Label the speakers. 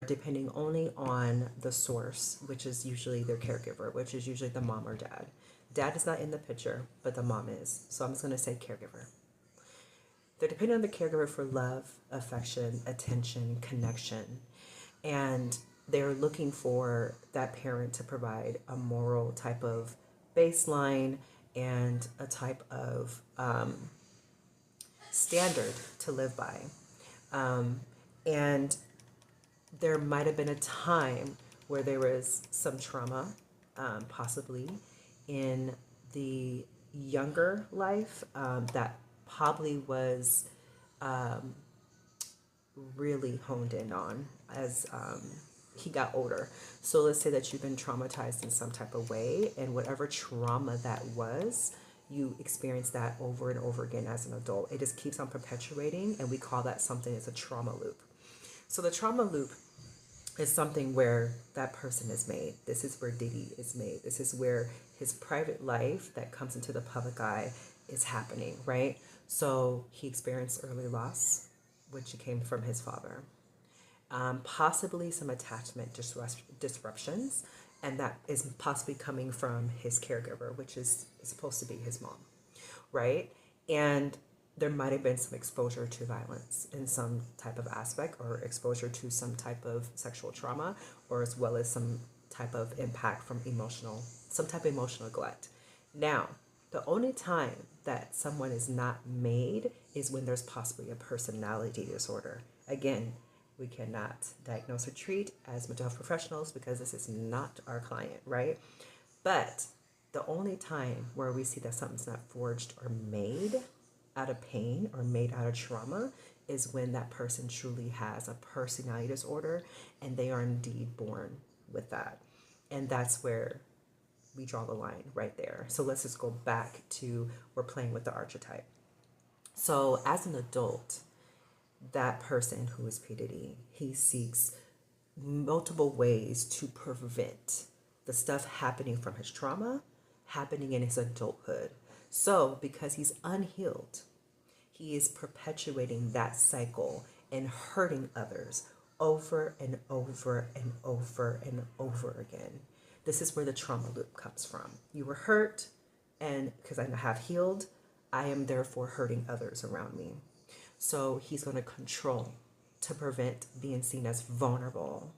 Speaker 1: depending only on the source, which is usually their caregiver, which is usually the mom or dad. Dad is not in the picture, but the mom is. So I'm just going to say caregiver. They're depending on the caregiver for love, affection, attention, connection. And they're looking for that parent to provide a moral type of baseline and a type of standard to live by. And there might have been a time where there was some trauma, possibly in the younger life, that probably was really honed in on as he got older. So let's say that you've been traumatized in some type of way, and whatever trauma that was, you experience that over and over again as an adult. It just keeps on perpetuating, and we call that something as a trauma loop. So the trauma loop is something where that person is made. This is where Diddy is made. This is where his private life that comes into the public eye is happening, right? So he experienced early loss, which came from his father. Possibly some attachment disruptions, and that is possibly coming from his caregiver, which is supposed to be his mom, right? And there might have been some exposure to violence in some type of aspect, or exposure to some type of sexual trauma, or as well as some type of impact from some type of emotional neglect. Now, the only time that someone is not made is when there's possibly a personality disorder. Again, we cannot diagnose or treat as mental health professionals because this is not our client, right? But the only time where we see that something's not forged or made out of pain or made out of trauma is when that person truly has a personality disorder and they are indeed born with that. And that's where we draw the line right there. So let's just go back to we're playing with the archetype. So as an adult, that person who is P. Diddy, he seeks multiple ways to prevent the stuff happening from his trauma happening in his adulthood. So because he's unhealed, he is perpetuating that cycle and hurting others over and over and over and over again. This is where the trauma loop comes from. You were hurt, and because I have healed, I am therefore hurting others around me. So he's going to control to prevent being seen as vulnerable